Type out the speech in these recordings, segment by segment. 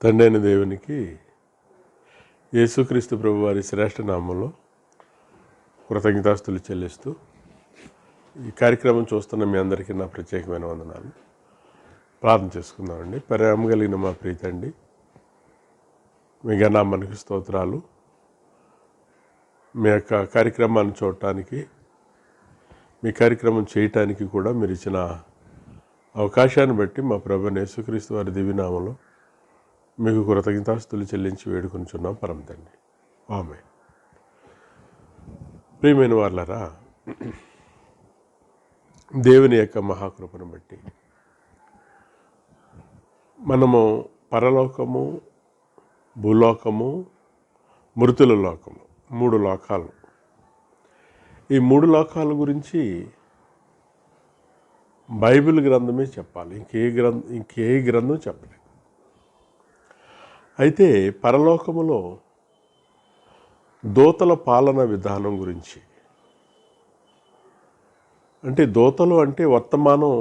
తండ్రి అయిన దేవునికి యేసుక్రీస్తు ప్రభు వారి శ్రేష్ఠ నామంలో కృతజ్ఞతాస్తులు చెల్లిస్తూ ఈ కార్యక్రమం చూస్తున్న మీ అందరికీ నా ప్రత్యేకమైన వందనాలు. ప్రార్థన చేసుకుందామండి. ప్రేమ కలిగిన మా ప్రీతండి, మీ ఘనామానికి స్తోత్రాలు. మీ యొక్క కార్యక్రమాన్ని చూడటానికి, మీ కార్యక్రమం చేయటానికి కూడా మీరు ఇచ్చిన అవకాశాన్ని బట్టి మా ప్రభువైన యేసుక్రీస్తు వారి దివ్యనామంలో మీకు కృతజ్ఞతాస్తులు చెల్లించి వేడుకొనిచున్నాం పరమ తండ్రి. ఆమేన్. ప్రియమైన వాళ్ళారా, దేవుని యొక్క మహాకృపను బట్టి మనము పరలోకము, భూలోకము, మృతుల లోకము, 3 లోకాలు. ఈ 3 లోకాల గురించి బైబిల్ గ్రంథమే చెప్పాలి, ఇంకే గ్రంథం చెప్పలేదు. అయితే పరలోకములో దూతల పాలన విధానం గురించి, అంటే దూతలు అంటే వర్తమానం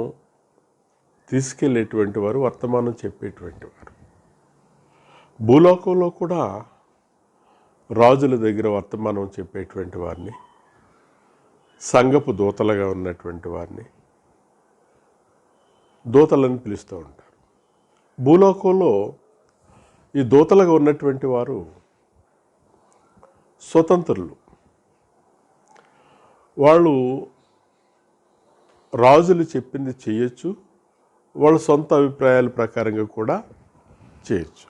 తీసుకెళ్ళేటువంటి వారు, వర్తమానం చెప్పేటువంటి వారు. భూలోకంలో కూడా రాజుల దగ్గర వర్తమానం చెప్పేటువంటి వారిని, సంఘపు దూతలుగా ఉన్నటువంటి వారిని దూతలని పిలుస్తూ ఉంటారు. భూలోకంలో ఈ దూతలుగా ఉన్నటువంటి వారు స్వతంత్రులు. వాళ్ళు రాజులు చెప్పింది చేయొచ్చు, వాళ్ళ సొంత అభిప్రాయాల ప్రకారంగా కూడా చేయొచ్చు.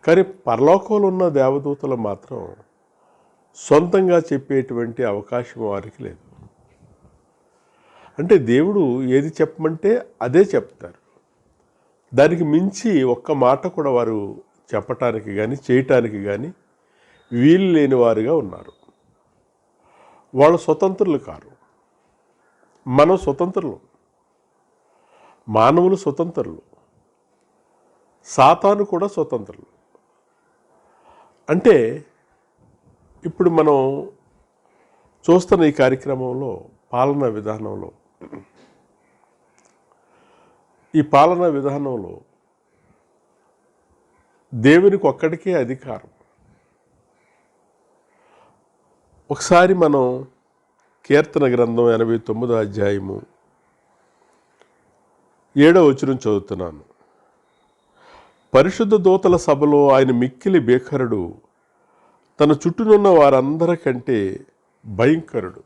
కానీ పరలోకంలో ఉన్న దేవదూతలు మాత్రం సొంతంగా చెప్పేటువంటి అవకాశం వారికి లేదు. అంటే దేవుడు ఏది చెప్పమంటే అదే చెప్తారు. దానికి మించి ఒక్క మాట కూడా వారు చెప్పటానికి కానీ చేయటానికి కానీ వీలు లేని వారుగా ఉన్నారు. వాళ్ళు స్వతంత్రులు కారు. మనం స్వతంత్రులు, మానవులు స్వతంత్రులు, సాతాను కూడా స్వతంత్రులు. అంటే ఇప్పుడు మనం చూస్తున్న ఈ కార్యక్రమంలో, పాలనా విధానంలో, ఈ పాలనా విధానంలో దేవునికి ఒక్కడికే అధికారం. ఒకసారి మనం కీర్తన గ్రంథం 89వ అధ్యాయము 7వ వచనం చదువుతున్నాను. పరిశుద్ధ దూతల సభలో ఆయన మిక్కిలి భీకరుడు, తన చుట్టూనున్న వారందరికంటే భయంకరుడు.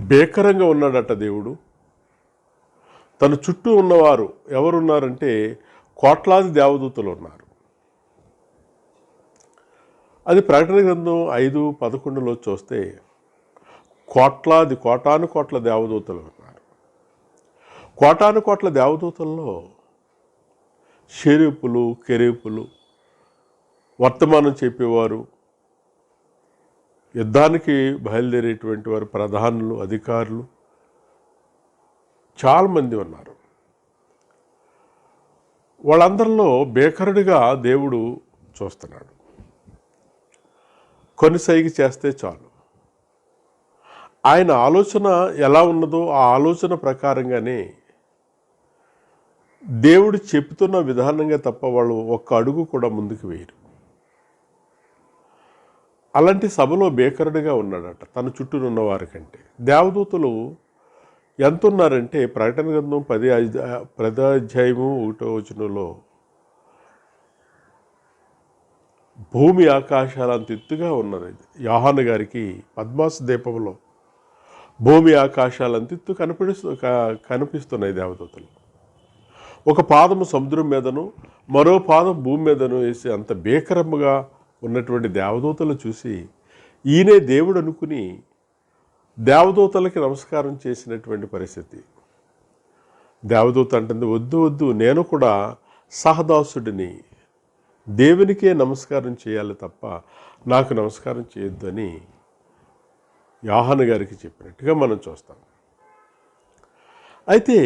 భీకరంగా ఉన్నాడట దేవుడు. తన చుట్టూ ఉన్నవారు ఎవరున్నారంటే కోట్లాది దేవదూతలు ఉన్నారు. అది ప్రకటన గ్రంథం 5:11లో చూస్తే కోటాను కోట్ల దేవదూతలు ఉన్నారు. కోటాను కోట్ల దేవదూతల్లో షెరీపులు, కెరూపులు, వర్తమానం చెప్పేవారు, యుద్ధానికి బయలుదేరేటువంటి వారు, ప్రధానులు, అధికారులు చాలామంది ఉన్నారు. వాళ్ళందరిలో భీకరుడిగా దేవుడు చూస్తున్నాడు. కొనసాగి చేస్తే చాలు. ఆయన ఆలోచన ఎలా ఉన్నదో ఆ ఆలోచన ప్రకారంగానే దేవుడు చెప్తున్న విధానంగా తప్ప వాళ్ళు ఒక్క అడుగు కూడా ముందుకు వేయరు. అలాంటి సభలో భీకరుడిగా ఉన్నాడట తన చుట్టూ ఉన్న వారి కంటే. దేవదూతలు ఎంత ఉన్నారంటే ప్రకటన గ్రంథం 10వ అధ్యాయము 1వ వచనంలో భూమి ఆకాశాలంత ఎత్తుగా ఉన్నది. యోహాను గారికి పద్మాసు దీపంలో భూమి ఆకాశాలంత ఎత్తు కనిపిస్తున్నాయి దేవదూతలు. ఒక పాదము సముద్రం మీదను మరో పాదం భూమి మీదను వేసి అంత భీకరముగా ఉన్నటువంటి దేవదూతలు చూసి ఈయనే దేవుడు అనుకుని దేవదూతలకి నమస్కారం చేసినటువంటి పరిస్థితి. దేవదూత అంటుంది, వద్దు వద్దు, నేను కూడా సహదాసుడిని, దేవునికే నమస్కారం చేయాలి తప్ప నాకు నమస్కారం చేయొద్దు అని యోహాను గారికి చెప్పినట్టుగా మనం చూస్తాం. అయితే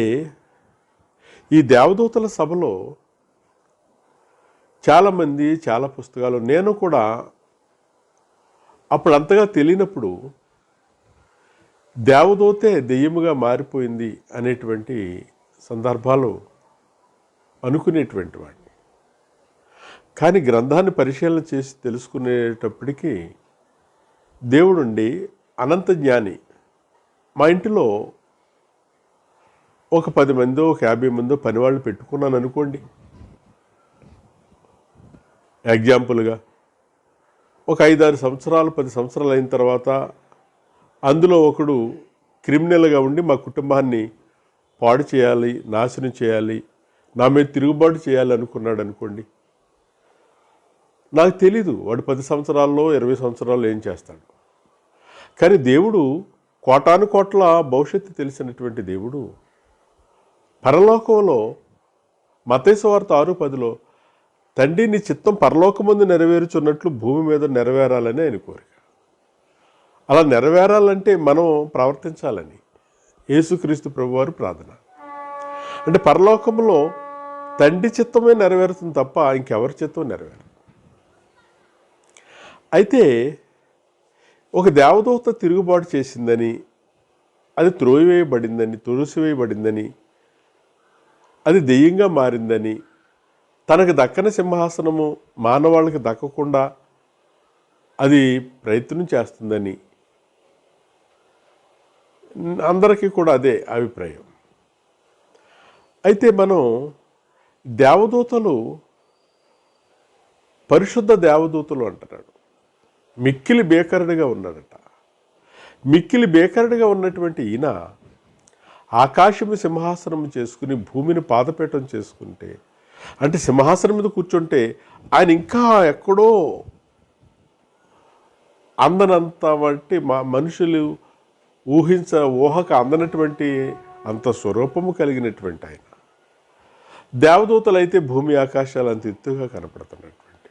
ఈ దేవదూతల సభలో చాలామంది, చాలా పుస్తకాలు, నేను కూడా అప్పుడు అంతగా తెలియనప్పుడు దేవదూతే దెయ్యముగా మారిపోయింది అనేటువంటి సందర్భాలు అనుకునేటువంటి వాడిని. కానీ గ్రంథాన్ని పరిశీలన చేసి తెలుసుకునేటప్పటికీ దేవుడుండి అనంత జ్ఞాని. మా ఇంటిలో ఒక 10 మందో ఒక 50 మందో పనివాళ్ళు పెట్టుకున్నాను అనుకోండి. ఎగ్జాంపుల్గా ఒక 5-6 సంవత్సరాలు 10 సంవత్సరాలు అయిన తర్వాత అందులో ఒకడు క్రిమినల్గా ఉండి మా కుటుంబాన్ని పాడు చేయాలి, నాశనం చేయాలి, నా మీద తిరుగుబాటు చేయాలి అనుకున్నాడు అనుకోండి. నాకు తెలీదు వాడు 10 సంవత్సరాల్లో 20 సంవత్సరాల్లో ఏం చేస్తాడు. కానీ దేవుడు కోటాను కోట్ల భవిష్యత్తు తెలిసినటువంటి దేవుడు పరలోకంలో మత్తయి సువార్త 6:10లో తండ్రి నీ చిత్తం పరలోకమందు నెరవేరుచున్నట్లు భూమి మీద నెరవేరాలని ఆయన కోరిక. అలా నెరవేరాలంటే మనం ప్రవర్తించాలని యేసుక్రీస్తు ప్రభువారు ప్రార్థన. అంటే పరలోకంలో తండ్రి చిత్తమే నెరవేరుతుంది తప్ప ఇంకెవరి చిత్తం నెరవేరు. అయితే ఒక దేవదూత తిరుగుబాటు చేసిందని, అది త్రోసివేయబడిందని, అది దెయ్యంగా మారిందని, తనకు దక్కని సింహాసనము మానవాళ్ళకి దక్కకుండా అది ప్రయత్నం చేస్తుందని అందరికీ కూడా అదే అభిప్రాయం. అయితే మనం దేవదూతలు పరిశుద్ధ దేవదూతలు అంటున్నాడు. మిక్కిలి బేకరుడిగా ఉన్నాడట. మిక్కిలి బేకరుడిగా ఉన్నటువంటి ఈయన ఆకాశము సింహాసనం చేసుకుని భూమిని పాదపీఠం చేసుకుంటే, అంటే సింహాసనం మీద కూర్చుంటే ఆయన ఇంకా ఎక్కడో అందనంత వంటి మనుషులు ఊహకు అందనటువంటి అంత స్వరూపము కలిగినటువంటి ఆయన. దేవదూతలు అయితే భూమి ఆకాశాలు అంత ఎత్తుగా కనపడుతున్నటువంటి,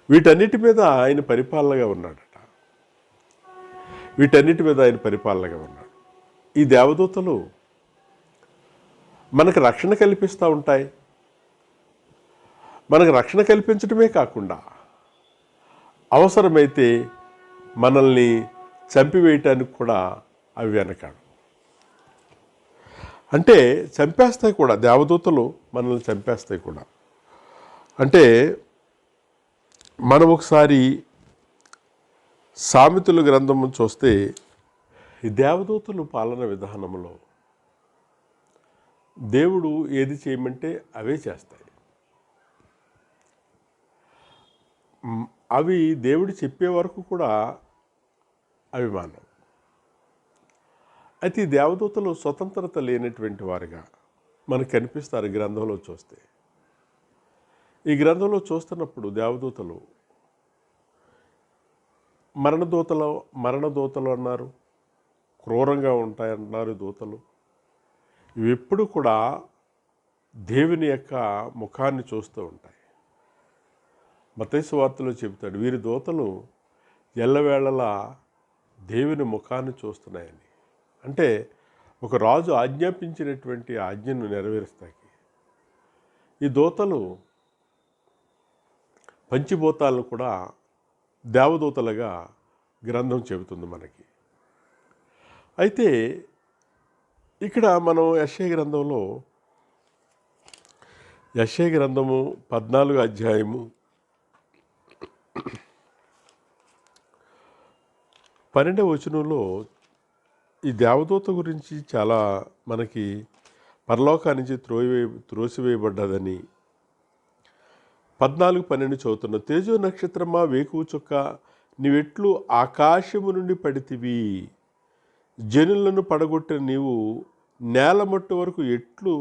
వీటన్నిటి మీద ఆయన పరిపాలనగా ఉన్నాడట. ఈ దేవదూతలు మనకు రక్షణ కల్పిస్తూ ఉంటాయి. మనకు రక్షణ కల్పించడమే కాకుండా అవసరమైతే మనల్ని చంపివేయటానికి కూడా అవి వెనకాడు. అంటే చంపేస్తాయి కూడా, దేవదూతలు మనల్ని చంపేస్తాయి కూడా. అంటే మనం ఒకసారి సామెతల గ్రంథం చూస్తే ఈ దేవదూతలు పాలన విధానంలో దేవుడు ఏది చేయమంటే అవే చేస్తాయి. అవి దేవుడు చెప్పే వరకు కూడా అభిమానం. అయితే ఈ దేవదూతలు స్వతంత్రత లేనటువంటి వారుగా మనకు కనిపిస్తారు గ్రంథంలో చూస్తే. ఈ గ్రంథంలో చూస్తున్నప్పుడు దేవదూతలు మరణదూతలు అన్నారు, క్రూరంగా ఉంటాయన్నారు దూతలు. ఇవి ఎప్పుడు కూడా దేవుని యొక్క ముఖాన్ని చూస్తూ ఉంటాయి. మత్తయి సువార్తలో చెబుతాడు, వీరి దూతలు ఎల్లవేళలా దేవుని ముఖాన్ని చూస్తున్నాయని. అంటే ఒక రాజు ఆజ్ఞాపించినటువంటి ఆజ్ఞను నెరవేరుస్తాయి. ఈ దూతలు పంచిభూతాలను కూడా దేవదూతలుగా గ్రంథం చెబుతుంది మనకి. అయితే ఇక్కడ మనం యెషయా గ్రంథము 14 అధ్యాయము 12వ వచనంలో ఈ దేవదూత గురించి చాలా మనకి పరలోకానికి త్రోసివేయబడ్డదని 14-12 చదువుతున్న, తేజో నక్షత్రమా వేకువ చుక్క నీవెట్లు ఆకాశము నుండి పడితివి, జనులను పడగొట్టిన నీవు నేల మట్టు వరకు ఎట్లు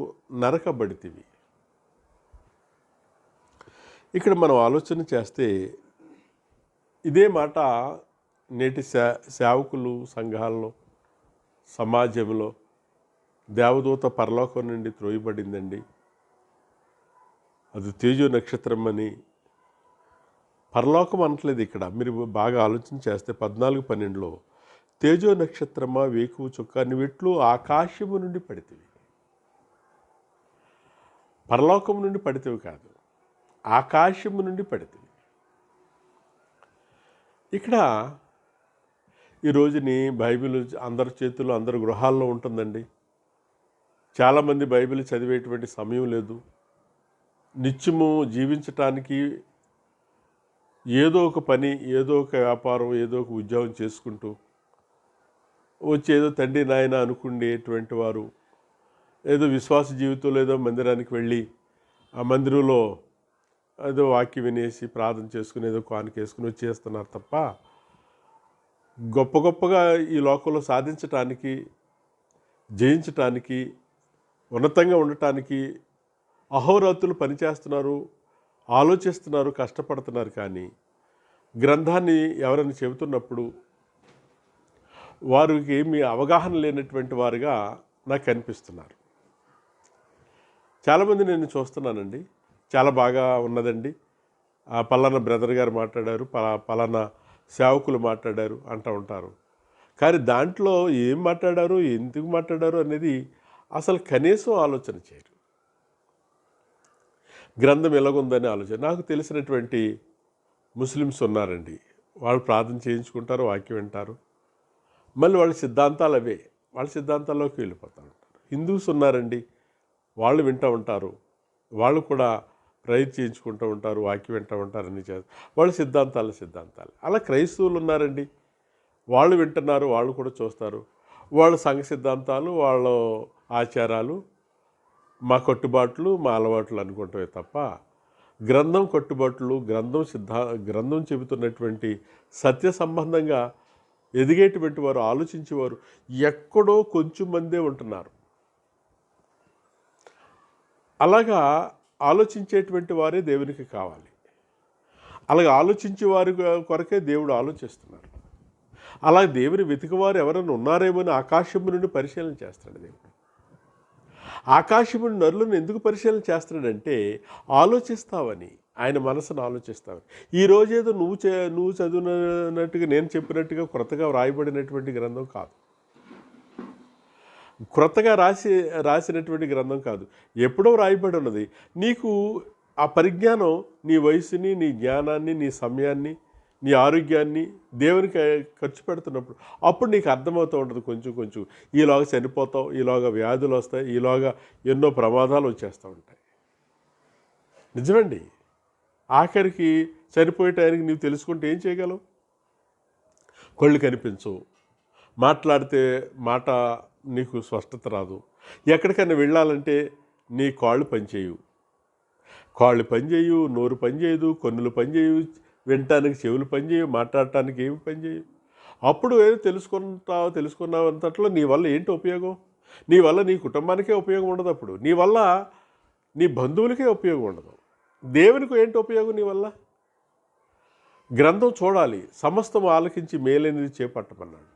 నరకబడితివి. ఇక్కడ మనం ఆలోచన చేస్తే ఇదే మాట నేటి సేవకులు సంఘాల్లో సమాజంలో దేవదూత పరలోకం నుండి త్రోయబడిందండి, అది తేజో నక్షత్రం అని. పరలోకం అనట్లేదు ఇక్కడ. మీరు బాగా ఆలోచన చేస్తే 14-12లో తేజో నక్షత్రమా వేకువ చుక్క నువ్వెట్లు ఆకాశము నుండి పడితివి. పరలోకం నుండి పడితివి కాదు, ఆకాశము నుండి పడితివి. ఇక్కడ ఈ రోజుని బైబిల్ అందరి చేతుల్లో అందరి గృహాల్లో ఉంటుందండి. చాలామంది బైబిల్ చదివేటువంటి సమయం లేదు. నిత్యము జీవించటానికి ఏదో ఒక పని, ఏదో ఒక వ్యాపారం, ఏదో ఒక ఉద్యోగం చేసుకుంటూ వచ్చి ఏదో తండ్రి నాయన అనుకునేటువంటి వారు ఏదో విశ్వాస జీవితంలో ఏదో మందిరానికి వెళ్ళి ఆ మందిరంలో ఏదో వాక్యం వినేసి ప్రార్థన చేసుకుని ఏదో కానుకేసుకుని వచ్చేస్తున్నారు తప్ప గొప్ప గొప్పగా ఈ లోకంలో సాధించటానికి, జయించటానికి, ఉన్నతంగా ఉండటానికి అహోరాత్రులు పనిచేస్తున్నారు, ఆలోచిస్తున్నారు, కష్టపడుతున్నారు. కానీ గ్రంథాన్ని ఎవరైనా చెబుతున్నప్పుడు వారికి ఏమీ అవగాహన లేనటువంటి వారుగా నాకు కనిపిస్తున్నారు. చాలామంది నేను చూస్తున్నానండి, చాలా బాగా ఉన్నదండి, పలానా బ్రదర్ గారు మాట్లాడారు, పలానా సేవకులు మాట్లాడారు అంటూ ఉంటారు. కానీ దాంట్లో ఏం మాట్లాడారు, ఎందుకు మాట్లాడారు అనేది అసలు కనీసం ఆలోచన చేయరు. గ్రంథం ఎలాగుందని ఆలోచన. నాకు తెలిసినటువంటి ముస్లిమ్స్ ఉన్నారండి, వాళ్ళు ప్రార్థన చేయించుకుంటారు, వాక్యం వింటారు, మళ్ళీ వాళ్ళ సిద్ధాంతాలు అవే, వాళ్ళ సిద్ధాంతాల్లోకి వెళ్ళిపోతూ ఉంటారు. హిందూస్ ఉన్నారండి, వాళ్ళు వింటూ ఉంటారు, వాళ్ళు కూడా ప్రేయర్ చేయించుకుంటూ ఉంటారు, వాక్యం వింటూ ఉంటారు, అన్నీ చేస్తారు, వాళ్ళ సిద్ధాంతాలు. అలా క్రైస్తవులు ఉన్నారండి, వాళ్ళు వింటున్నారు, వాళ్ళు కూడా చూస్తారు, వాళ్ళ సంఘ సిద్ధాంతాలు, వాళ్ళ ఆచారాలు, మా కట్టుబాట్లు, మా అలవాట్లు అనుకుంటామే తప్ప గ్రంథం కట్టుబాట్లు, గ్రంథం చెబుతున్నటువంటి సత్య సంబంధంగా ఎదిగేటువంటి వారు, ఆలోచించేవారు ఎక్కడో కొంచెం మందే ఉంటున్నారు. అలాగా ఆలోచించేటువంటి వారే దేవునికి కావాలి. అలాగే ఆలోచించే వారి కొరకే దేవుడు ఆలోచిస్తున్నారు. అలాగే దేవుని వెతికివారు ఎవరైనా ఉన్నారేమో అని ఆకాశము నుండి పరిశీలన చేస్తాడు దేవుడు. ఆకాశము నరులను ఎందుకు పరిశీలన చేస్తాడంటే ఆలోచిస్తావని, ఆయన మనసును ఆలోచిస్తావని. ఈరోజేదో నువ్వు చదివినట్టుగా, నేను చెప్పినట్టుగా క్రొత్తగా వ్రాయబడినటువంటి గ్రంథం కాదు, క్రొత్తగా రాసినటువంటి గ్రంథం కాదు, ఎప్పుడో వ్రాయబడి ఉన్నది. నీకు ఆ పరిజ్ఞానం నీ వయసుని, నీ జ్ఞానాన్ని, నీ సమయాన్ని, నీ ఆరోగ్యాన్ని దేవునికి ఖర్చు పెడుతున్నప్పుడు అప్పుడు నీకు అర్థమవుతూ ఉంటుంది. కొంచెం ఈలోగా చనిపోతావు, ఈలోగా వ్యాధులు వస్తాయి, ఈలోగా ఎన్నో ప్రమాదాలు వచ్చేస్తూ ఉంటాయి. నిజమండి. ఆఖరికి చనిపోయే టైంకి నీవు తెలుసుకుంటే ఏం చేయగలవు? కళ్ళు కనిపించవు, మాట్లాడితే మాట నీకు స్పష్టత రాదు, ఎక్కడికైనా వెళ్ళాలంటే నీ కాళ్ళు పనిచేయవు, నోరు పనిచేయదు, కన్నులు పనిచేయవు, వినటానికి చెవులు పనిచేయవు, మాట్లాడటానికి ఏమి పనిచేయవు. అప్పుడు ఏదో తెలుసుకున్నావు అంతట్లో నీ వల్ల ఏంటి ఉపయోగం? నీ వల్ల నీ కుటుంబానికే ఉపయోగం ఉండదు, అప్పుడు నీ వల్ల నీ బంధువులకే ఉపయోగం ఉండదు, దేవునికి ఏంటి ఉపయోగం నీ వల్ల? గ్రంథం చూడాలి, సమస్తం ఆలకించి మేలైనది చేపట్టమన్నాడు.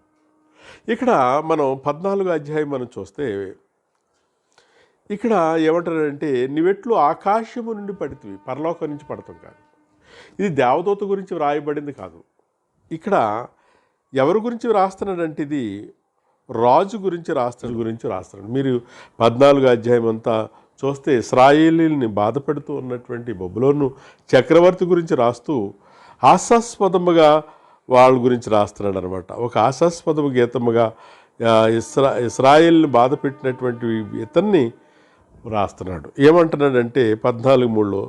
ఇక్కడ మనం 14వ అధ్యాయం మనం చూస్తే ఇక్కడ ఏమంటారంటే, నీవెట్లు ఆకాశము నుండి పడితివి, పరలోకం నుంచి పడతాం కాదు. ఇది దేవదూత గురించి వ్రాయబడింది కాదు. ఇక్కడ ఎవరి గురించి రాస్తున్నాడంటే ఇది రాజు గురించి రాస్తున్నాడు. మీరు 14వ అధ్యాయం అంతా చూస్తే ఇశ్రాయేలీల్ని బాధపెడుతూ ఉన్నటువంటి బబులోను చక్రవర్తి గురించి రాస్తూ హాస్యాస్పదముగా వాళ్ళ గురించి రాస్తున్నాడు అనమాట. ఒక హాస్యాస్పదము గీతముగా ఇశ్రాయేల్ని బాధ పెట్టినటువంటి ఇతన్ని రాస్తున్నాడు. ఏమంటున్నాడంటే 14:3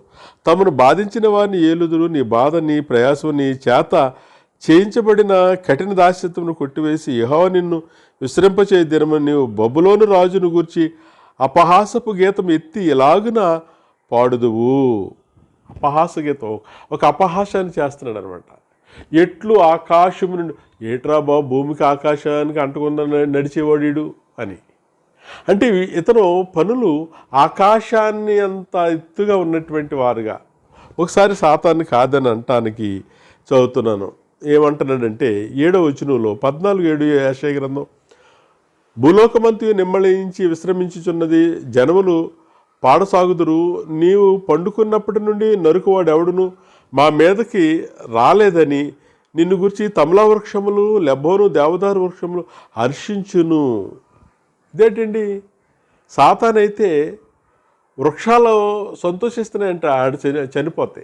తమను బాధించిన వారిని ఏలుదురు, నీ బాధ, నీ ప్రయాసం, నీ చేత చేయించబడిన కఠిన దాస్యత్వమును కొట్టివేసి యెహోవా నిన్ను విశ్రింపచే దినమని నీవు బబులోను రాజును గూర్చి అపహాసపు గీతం ఎత్తి ఎలాగున పాడుదువు. అపహాస గీతం, ఒక అపహాసాన్ని చేస్తున్నాడు అనమాట. ఎట్లు ఆకాశము నుండి, ఏట్రా బాబు భూమికి ఆకాశానికి అంటుకుందా నడిచేవాడు అని. అంటే ఇతను పనులు ఆకాశాన్ని అంత ఎత్తుగా ఉన్నటువంటి వారుగా. ఒకసారి సాతాన్ని కాదని అంటానికి చదువుతున్నాను. ఏమంటున్నాడంటే 7వ వచనంలో 14:7 యెషయా గ్రంథం, భూలోకమంతయు నిమ్మళించి విశ్రమించుచున్నది, జనములు పాడసాగుదురు, నీవు పండుకున్నప్పటి నుండి నరుకువాడు ఎవడును మా మీదకి రాలేదని నిన్ను గురించి తమలా వృక్షములు, లెబోను దేవదారు వృక్షములు హర్షించును. ఇదేంటండి, సాతానైతే వృక్షాలు సంతోషిస్తున్నాయంట. ఆడు చనిపోతే,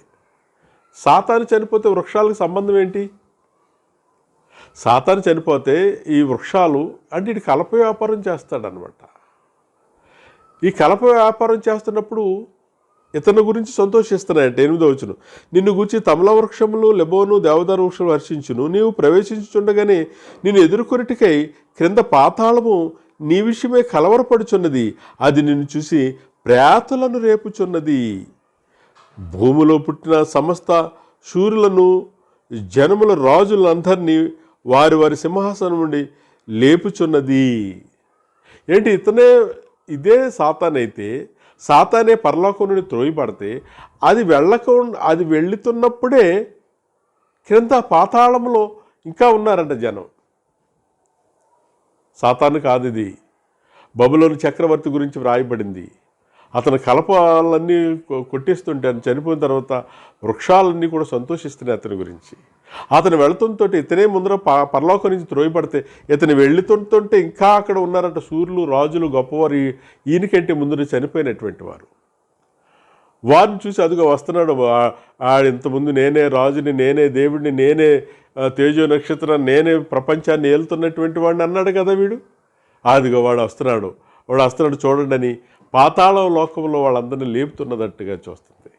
సాతాను చనిపోతే వృక్షాలకు సంబంధం ఏంటి? సాతాను చనిపోతే ఈ వృక్షాలు అంటే ఇటు కలప వ్యాపారం చేస్తాడనమాట. ఈ కలప వ్యాపారం చేస్తున్నప్పుడు ఇతని గురించి సంతోషిస్తున్నాయంట. 8వ వచనం, నిన్ను గూర్చి తమల వృక్షములు లెబోను దేవదారు వృక్షములు హర్షించును. నీవు ప్రవేశించుచుండగానే నిన్ను ఎదుర్కొనిటికై క్రింద పాతాళము నీ విషయమే కలవరపడుచున్నది. అది నిన్ను చూసి ప్రేతలను రేపుచున్నది. భూమిలో పుట్టిన సమస్త శూరులను జనముల రాజులందరినీ వారి వారి సింహాసనం నుండి లేపుచున్నది. ఏంటి, ఇదే సాతానైతే, సాతానే పరలోకం నుండి త్రోయబడితే అది వెళ్తున్నప్పుడే క్రింద పాతాళంలో ఇంకా ఉన్నారంట జనం. సాతాను కాదు ఇది. బబులోను చక్రవర్తి గురించి వ్రాయబడింది. అతను కలపాలన్నీ కొట్టేస్తుంటే అతను చనిపోయిన తర్వాత వృక్షాలన్నీ కూడా సంతోషిస్తున్నాయి అతని గురించి. అతను వెళుతుంటే ఇతనే ముందర పరలోకం నుంచి త్రోయబడితే ఇతను వెళుతుంటే ఇంకా అక్కడ ఉన్నారంట సూర్యులు, రాజులు, గొప్పవారు, ఈయనకంటే ముందర చనిపోయినటువంటి వారు. వారిని చూసి అదిగో వస్తున్నాడు, ఇంతకుముందు నేనే రాజుని, నేనే దేవుడిని, నేనే తేజో నక్షత్రాన్ని, నేనే ప్రపంచాన్ని ఏలుతున్నటువంటి వాడిని అన్నాడు కదా వీడు. అదిగో వాడు వస్తున్నాడు చూడండి అని పాతాళ లోకంలో వాళ్ళందరినీ లేపుతున్నదట్టుగా చూస్తుంది.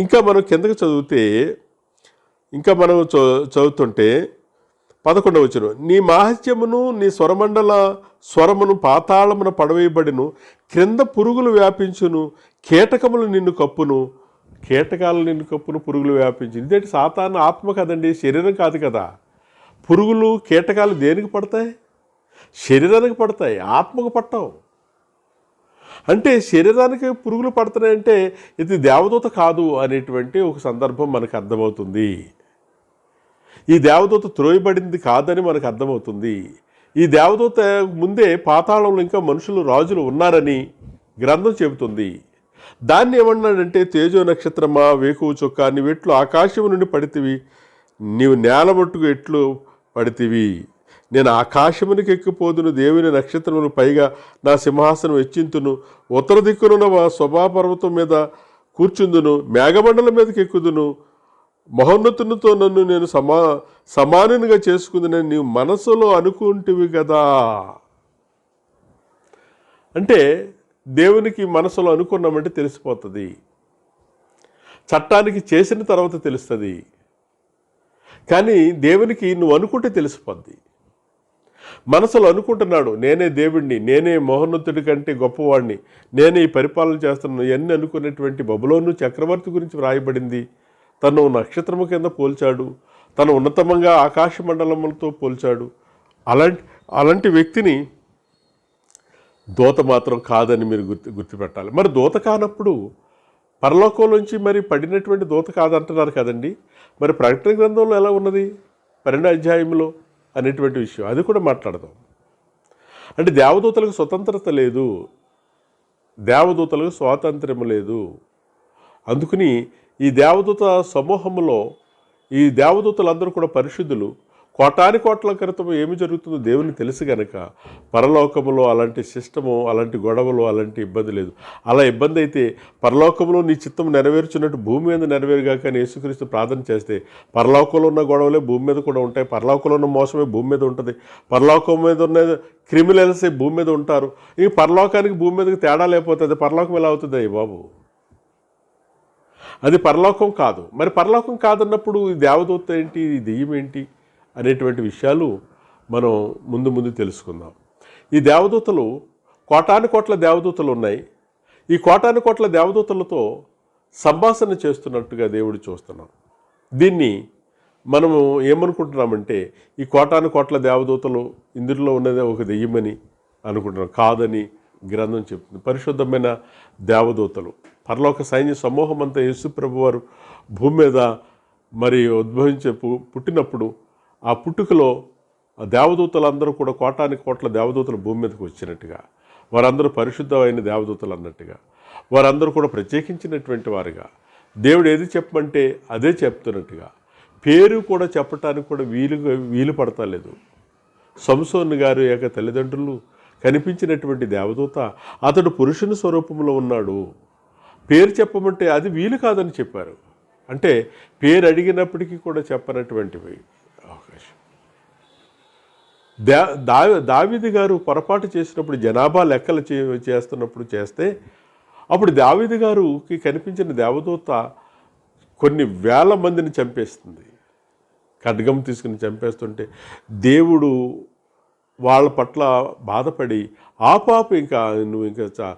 ఇంకా మనం కిందకి చదువుతుంటే 11వ వచనం, నీ మాహత్యమును నీ స్వరమును పాతాళమున పడవేయబడిను, క్రింద పురుగులు వ్యాపించును, కీటకాలు నిన్ను కప్పును, పురుగులు వ్యాపించు. ఇదేంటి, సాతాను ఆత్మ కదండి, శరీరం కాదు కదా. పురుగులు కీటకాలు దేనికి పడతాయి? శరీరానికి పడతాయి, ఆత్మకు పట్టవు. అంటే శరీరానికి పురుగులు పడుతున్నాయంటే ఇది దేవదూత కాదు అనేటువంటి ఒక సందర్భం మనకు అర్థమవుతుంది. ఈ దేవదూత త్రోయబడింది కాదని మనకు అర్థమవుతుంది. ఈ దేవదూత ముందే పాతాళంలో ఇంకా మనుషులు, రాజులు ఉన్నారని గ్రంథం చెబుతుంది. దాన్ని ఏమన్నాడంటే, తేజో నక్షత్రమా, వేకువ చొక్కా, నీవెట్లు ఆకాశం నుండి పడితివి, నీవు నేల మట్టుకు ఎట్లు పడితివి. నేను ఆకాశమునికి ఎక్కిపోదును, దేవుని నక్షత్రమును పైగా నా సింహాసనం హెచ్చింతును, ఉత్తర దిక్కునున్న శోభాపర్వతం మీద కూర్చుందును, మేఘమండలం మీదకి ఎక్కుదును, మహోన్నతునితో నన్ను నేను సమానునిగా చేసుకుందునని నీవు మనసులో అనుకుంటివి కదా. అంటే దేవునికి మనసులో అనుకున్నామంటే తెలిసిపోతుంది, చట్టానికి చేసిన తర్వాత తెలుస్తుంది. కానీ దేవునికి నువ్వు అనుకుంటే తెలిసిపోద్ది. మనసులో అనుకుంటున్నాడు, నేనే దేవుడిని, నేనే మహోన్నతుడి కంటే గొప్పవాడిని, నేనే ఈ పరిపాలన చేస్తున్నాను ఇవన్నీ అనుకునేటువంటి బబులోను చక్రవర్తి గురించి వ్రాయబడింది. తను నక్షత్రము కింద పోల్చాడు, తను ఉన్నతమంగా ఆకాశ మండలములతో పోల్చాడు. అలాంటి వ్యక్తిని దూత మాత్రం కాదని మీరు గుర్తుపెట్టాలి. మరి దూత కానప్పుడు పరలోకంలోంచి మరి పడినటువంటి దూత కాదంటున్నారు కదండి. మరి ప్రకటన గ్రంథంలో ఎలా ఉన్నది 12వ అధ్యాయంలో అనేటువంటి విషయం, అది కూడా మాట్లాడదాం. అంటే దేవదూతలకు స్వతంత్రత లేదు, దేవదూతలకు స్వాతంత్ర్యం లేదు. అందుకని ఈ దేవదూత సమూహంలో ఈ దేవదూతలందరూ కూడా పరిశుద్ధులు. కోటాని కోట్ల క్రితం ఏమి జరుగుతుందో దేవుని తెలుసు గనక పరలోకములో అలాంటి సిస్టము, అలాంటి గొడవలు, అలాంటి ఇబ్బంది లేదు. అలా ఇబ్బంది అయితే పరలోకంలో నీ చిత్తం నెరవేర్చున్నట్టు భూమి మీద నెరవేరుగా కానీ యేసుక్రీస్తు ప్రార్థన చేస్తే పరలోకంలో ఉన్న గొడవలే భూమి మీద కూడా ఉంటాయి, పరలోకంలో ఉన్న మోసమే భూమి మీద ఉంటుంది, పరలోకం మీద ఉన్న క్రిమినల్సే భూమి మీద ఉంటారు. ఈ పరలోకానికి భూమి మీదకి తేడా లేకపోతుంది. పరలోకం ఎలా అవుతుంది అయ్యి బాబు? అది పరలోకం కాదు. మరి పరలోకం కాదన్నప్పుడు ఈ దేవదూత ఏంటి, ఈ దెయ్యం ఏంటి అనేటువంటి విషయాలు మనం ముందు తెలుసుకుందాం. ఈ దేవదూతలు కోటాను కోట్ల దేవదూతలు ఉన్నాయి. ఈ కోటాను కోట్ల దేవదూతలతో సంభాషణ చేస్తున్నట్టుగా దేవుడు చూస్తున్నాం. దీన్ని మనము ఏమనుకుంటున్నామంటే ఈ కోటాను కోట్ల దేవదూతలు ఇందులో ఉన్నదే ఒక దెయ్యమని అనుకుంటున్నాం. కాదని గ్రంథం చెప్తుంది. పరిశుద్ధమైన దేవదూతలు, పరలోక సైన్య సమూహం అంతా యేసు ప్రభు వారు భూమి మీద మరి పుట్టినప్పుడు ఆ పుట్టుకలో దేవదూతలందరూ కూడా కోటానికి కోట్ల దేవదూతలు భూమి మీదకి వచ్చినట్టుగా, వారందరూ పరిశుద్ధమైన దేవదూతలు అన్నట్టుగా, వారందరూ కూడా ప్రత్యేకించినటువంటి వారుగా, దేవుడు ఏది చెప్పమంటే అదే చెప్తున్నట్టుగా, పేరు కూడా చెప్పటానికి కూడా వీలు పడతలేదు. సంసోను గారు యొక్క తల్లిదండ్రులు కనిపించినటువంటి దేవదూత అతడు పురుషుని స్వరూపంలో ఉన్నాడు, పేరు చెప్పమంటే అది వీలు కాదని చెప్పారు. అంటే పేరు అడిగినప్పటికీ కూడా చెప్పనటువంటివి అవకాశం. దావీదు గారు పొరపాటు చేసినప్పుడు జనాభా లెక్కలు చేస్తున్నప్పుడు చేస్తే అప్పుడు దావీదు గారికి కనిపించిన దేవదూత కొన్ని వేల మందిని చంపేస్తుంది. ఖడ్గం తీసుకుని చంపేస్తుంటే దేవుడు వాళ్ళ పట్ల బాధపడి ఆ పాప ఇంకా నువ్వు ఇంకా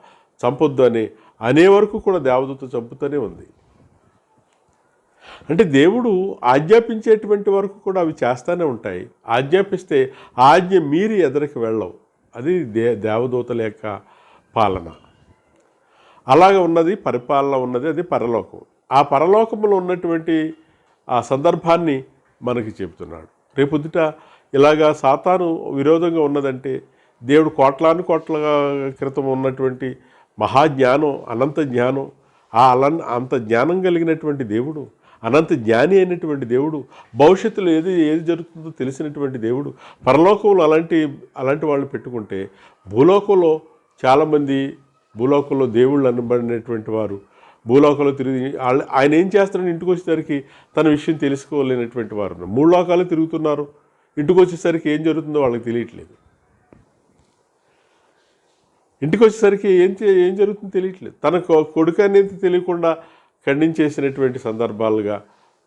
చంపొద్దు అనే వరకు కూడా దేవదూత చంపుతూనే ఉంది. అంటే దేవుడు ఆజ్ఞాపించేటువంటి వరకు కూడా అవి చేస్తూనే ఉంటాయి. ఆజ్ఞాపిస్తే ఆజ్ఞ మీరి ఎదరికి వెళ్ళవు. అది దేవదూతల యొక్క పాలన. అలాగ ఉన్నది పరిపాలన ఉన్నది, అది పరలోకం. ఆ పరలోకంలో ఉన్నటువంటి ఆ సందర్భాన్ని మనకి చెబుతున్నాడు. రేపొద్దుట ఇలాగా సాతాను విరోధంగా ఉన్నదంటే దేవుడు కోట్లాను కోట్ల క్రితం ఉన్నటువంటి మహాజ్ఞానం, అనంత జ్ఞానం, అంత జ్ఞానం కలిగినటువంటి దేవుడు, అనంత జ్ఞాని అయినటువంటి దేవుడు, భవిష్యత్తులో ఏది జరుగుతుందో తెలిసినటువంటి దేవుడు పరలోకంలో అలాంటి వాళ్ళు పెట్టుకుంటే భూలోకంలో చాలామంది భూలోకంలో దేవుళ్ళు అనబడినటువంటి వారు భూలోకంలో తిరిగి ఆయన ఏం చేస్తున్నాడు ఇంటికి వచ్చేసరికి తన విషయం తెలుసుకోలేనటువంటి వారు 3 లోకాలు తిరుగుతున్నారు. ఇంటికి వచ్చేసరికి ఏం జరుగుతుందో వాళ్ళకి తెలియట్లేదు. ఇంటికి వచ్చేసరికి ఏం జరుగుతుందో తెలియట్లేదు. తన కొడుకు అనేది తెలియకుండా ఖండించేసినటువంటి సందర్భాలుగా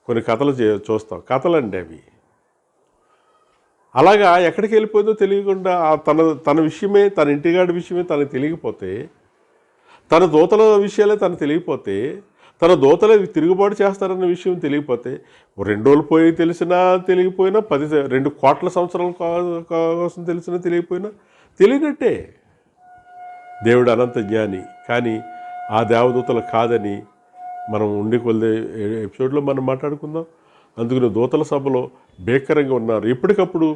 కొన్ని కథలు చూస్తాం. కథలండి అవి. అలాగా ఎక్కడికి వెళ్ళిపోయిందో తెలియకుండా తన విషయమే, తన ఇంటిగాడి విషయమే తనకు తెలియకపోతే, తన దూతల విషయాలే తనకు తెలియకపోతే, తన దూతలే తిరుగుబాటు చేస్తారన్న విషయం తెలియకపోతే 2 రోజులు పోయి తెలిసినా తెలియకపోయినా 2 కోట్ల సంవత్సరాల కోసం తెలిసినా తెలియకపోయినా తెలియనట్టే. దేవుడు అనంత జ్ఞాని. కానీ ఆ దేవదూతలు కాదని మనం కొలిదే ఎపిసోడ్లో మనం మాట్లాడుకుందాం. అందుకని దూతల సభలో భీకరంగా ఉన్నారు. ఎప్పటికప్పుడు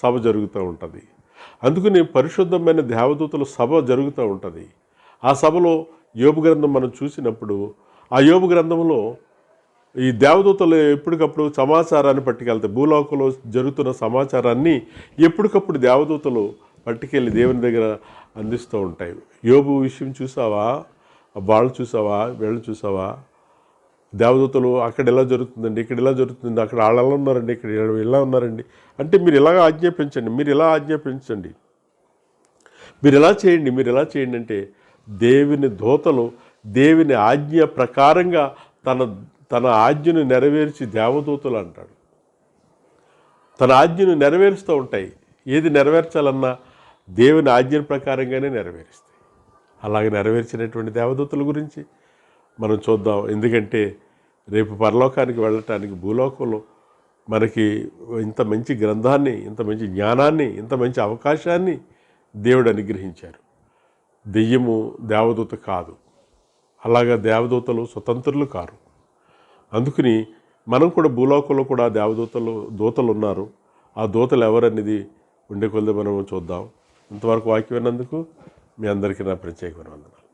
సభ జరుగుతూ ఉంటుంది. అందుకని పరిశుద్ధమైన దేవదూతల సభ జరుగుతూ ఉంటుంది. ఆ సభలో యోబు గ్రంథం మనం చూసినప్పుడు ఆ యోబు గ్రంథంలో ఈ దేవదూతలు ఎప్పటికప్పుడు సమాచారాన్ని పట్టుకెళ్తాయి. భూలోకంలో జరుగుతున్న సమాచారాన్ని ఎప్పటికప్పుడు దేవదూతలు పట్టుకెళ్ళి దేవుని దగ్గర అందిస్తూ ఉంటాయి. యోబు విషయం చూసావా, వాళ్ళు చూసావా, వీళ్ళు చూసావా, దేవదూతలు అక్కడ ఎలా జరుగుతుందండి, ఇక్కడ ఎలా జరుగుతుంది, అక్కడ వాళ్ళు ఎలా ఉన్నారండి, ఇక్కడ ఇలా ఉన్నారండి అంటే మీరు ఇలాగ ఆజ్ఞాపించండి, మీరు ఇలా ఆజ్ఞాపించండి, మీరు ఎలా చేయండి, మీరు ఎలా చేయండి అంటే దేవుని దూతలు దేవుని ఆజ్ఞ ప్రకారంగా తన ఆజ్ఞను నెరవేర్చి దేవదూతలు అంటాడు. తన ఆజ్ఞను నెరవేరుస్తూ ఉంటాయి. ఏది నెరవేర్చాలన్నా దేవుని ఆజ్ఞ ప్రకారంగానే నెరవేరుస్తాయి. అలాగే నెరవేర్చినటువంటి దేవదూతల గురించి మనం చూద్దాం. ఎందుకంటే రేపు పరలోకానికి వెళ్ళటానికి భూలోకంలో మనకి ఇంత మంచి గ్రంథాన్ని, ఇంత మంచి జ్ఞానాన్ని, ఇంత మంచి అవకాశాన్ని దేవుడు అనుగ్రహించారు. దెయ్యము దేవదూత కాదు. అలాగా దేవదూతలు స్వతంత్రులు కారు. అందుకని మనం కూడా భూలోకంలో కూడా దూతలు ఉన్నారు. ఆ దూతలు ఎవరనేది కొలది మనం చూద్దాం. ఇంతవరకు వాక్యం విన్నందుకు మీ అందరికీ నా ప్రత్యేకమైన వందనాలు.